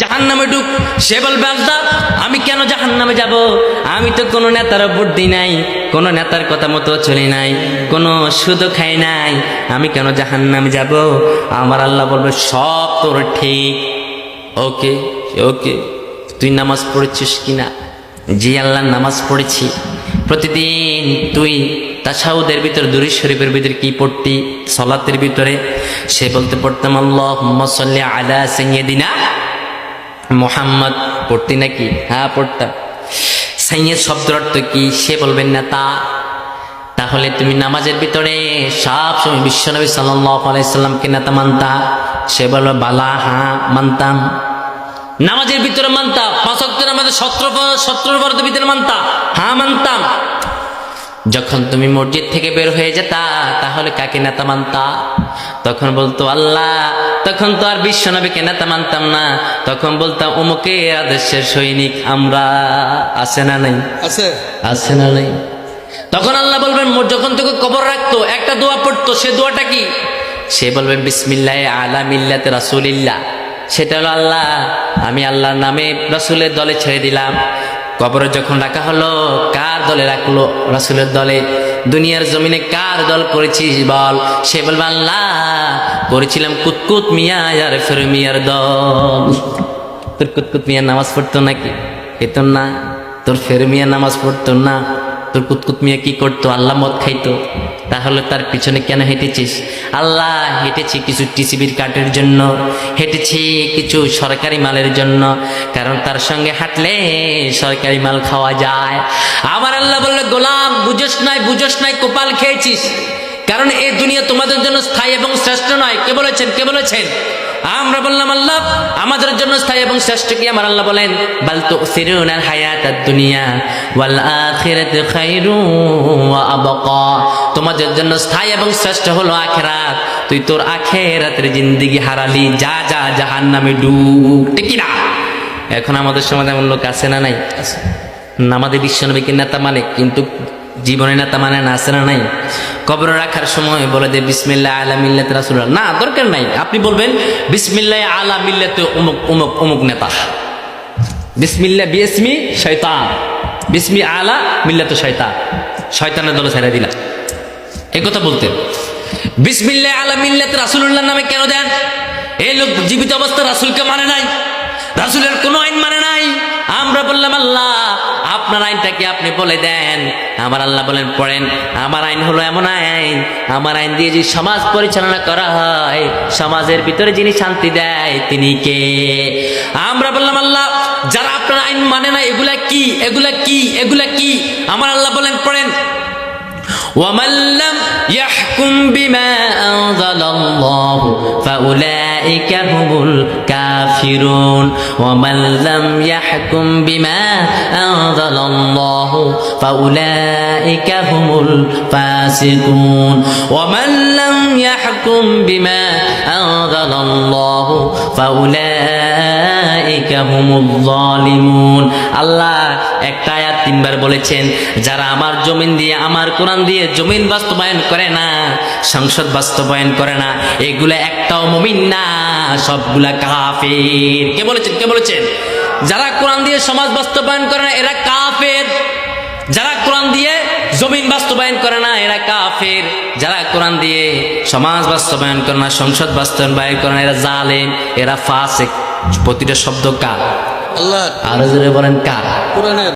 জাহান্নামে ঢুক। সে বলবে আল্লাহ আমি কেন জাহান্নামে যাব? আমি তো কোনো নেতার ভোট দিই নাই, কোনো নেতার কথা মতো চলি নাই, কোনো সুদও খাই নাই, আমি কেন জাহান্নামে যাব? আমার আল্লাহ বলবে সব তোর ঠিক, ওকে ওকে। তুই নামাজ পড়েছিস কিনা? জি আল্লাহ নামাজ পড়েছি। প্রতিদিন তুই তাশাহুদের ভিতর দুরূদ শরীফের ভিতরে কি পড়তি? সালাতের ভিতরে সে বলতে পড়তাম আল্লাহুম্মা সাল্লি আলা সাইয়্যিদিনা মুহাম্মদ। পড়তি নাকি? হ্যাঁ পড়তাম। সাইয়্যিদ শব্দের অর্থ কি? সে বলবেন না তা। তাহলে তুমি নামাজের ভিতরে সব সময় বিশ্বনবী সাল্লাল্লাহু আলাইহি সাল্লামকে নেতা মানতা? সে বলল বালা, হ্যাঁ মানতাম। নামাজের ভিতরে মানতাম, 5 ওয়াক্ত নামাজে 17 ফরজের ভিতরে মানতাম, হ্যাঁ মানতাম। যখন তুমি মসজিদ থেকে বের হয়ে যেতা তাহলে কাকে নেতা মানতা? তখন বলতো আল্লাহ, তখন তো আর বিশ্বনবীকে নেতা মানতাম না, তখন বলতাম অমুকের আদেশের সৈনিক আমরা। আছে না নাই? আছে। আছে না নাই? তখন আল্লাহ বলবেন যখন তোকে কবর রাখতো একটা দোয়া পড়তো, সে দোয়াটা কি? সে বলবেন বিসমিল্লাহি আলা মিল্লাতি রাসূলিল্লাহ। সেটা হলো আল্লাহ আমি আল্লাহর নামে রাসূলের দলে ছেড়ে দিলাম। কবরে যখন রাখা হলো কার দলে রাখলো? রাসূলের দলে। দুনিয়ার জমিনে কার দল করেছিস বল? সে বলবে আল্লাহ করেছিলাম কুতকুত মিয়া আর ফের মিয়ার দল। তোর কুতকুত মিয়া নামাজ পড়তো নাকি? পেতো না। তোর ফের মিয়া নামাজ পড়তো না। তোর কুতকুত মিয়া কি করতো? আল্লাহ মদ খাইতো। তাহলে তার পিছনে কেন হেঁটেছিস? আল্লাহ হেঁটেছি কিছু টিসিবির কার্ডের জন্য, হেঁটেছি কিছু সরকারি মালের জন্য, কারণ তার সঙ্গে হাঁটলে সরকারি মাল খাওয়া যায়। আমার আল্লাহ বললে গোলাম বুঝোস নাই কপাল খেয়েছিস, কারণ এই দুনিয়া তোমাদের জন্য স্থায়ী এবং শ্রেষ্ঠ নয়। কে বলেছেন? কে বলেছেন? আমরা বললাম আল্লাহ আমাদের জন্য স্থায়ী এবং শ্রেষ্ঠ কি? আমার আল্লাহ বলেন বাল তুসিরুনাল হায়াতাদ দুনিয়া ওয়াল আখিরাতু খায়রুন ওয়া আবকা। তোমাদের জন্য স্থায়ী এবং শ্রেষ্ঠ হলো আখিরাত, তুই তোর আখিরাতের জিন্দেগি হারালি, যা যা জাহান্নামে ডুব। ঠিক না? এখন আমাদের সমাজে এমন লোক আছে না নাই? আমাদের বিশ্বনবীকে নেতা মানে কিন্তু জীবনে নেতা মানে না, আছে না নাই? কবরে রাখার সময় বলে দে বিসমিল্লাহ আলা মিল্লাতি রাসূলুল্লাহ। না, দরকার নাই। আপনি বলবেন বিসমিল্লাহ আলা মিল্লাতি অমুক অমুক অমুক নেতা। বিসমিল্লাহ বিসমি শয়তান, বিসমি আলা মিল্লাতি শয়তান, শয়তানের দলে ছেড়ে দিলা। এই কথা বলতেন। বিসমিল্লাহ আলা মিল্লাতি রাসূলুল্লাহ নামে কেন দেন? এই লোক জীবিত অবস্থা রাসূলকে মানে নাই, রাসূলের কোনো আইন মানে নাই। আমরা বললাম আল্লাহ আপনার আইনটাকে আপনি বলে দেন। আমার আল্লাহ বলেন পড়েন আমার আইন হলো এমন আইন, আমার আইন দিয়ে যে সমাজ পরিচালনা করা হয়, সমাজের ভিতরে যিনি শান্তি দেয় তিনি কে? আমরা বললাম আল্লাহ যারা আপনার আইন মানে না এগুলা কি? এগুলা কি? এগুলা কি? আমার আল্লাহ বলেন পড়েন وَمَنْ لَمْ يَحْكُمْ بِمَا أَنْزَلَ اللَّهُ فَأُولَئِكَ هُمُ الْكَافِرُونَ وَمَنْ لَمْ يَحْكُمْ بِمَا أَنْزَلَ اللَّهُ فَأُولَئِكَ هُمُ الْفَاسِقُونَ وَمَنْ لَمْ يَحْكُمْ بِمَا أَنْزَلَ اللَّهُ فَأُولَئِكَ هُمُ الظَّالِمُونَ। আল্লাহ একটা আয়াত 3 বার বলেছেন, যারা আমার জমিন দিয়ে আমার কোরআন দিয়ে জমিন বাস্তবায়ন করে না, সংসদ বাস্তবায়ন করে না, এগুলা একটাও মুমিন না, সবগুলা কাফের। কে বলেছেন? কে বলেছেন? যারা কোরআন দিয়ে সমাজ বাস্তবায়ন করে না এরা কাফের, যারা কোরআন দিয়ে জমিন বাস্তবায়ন করে না এরা কাফের, যারা কোরআন দিয়ে সমাজ বাস্তবায়ন করে না সংসদ বাস্তবায়ন করে না এরা জালেম, এরা ফাসিক। প্রতিটা শব্দ কার? আল্লাহ। আরো জোরে বলেন কার? কোরআনের।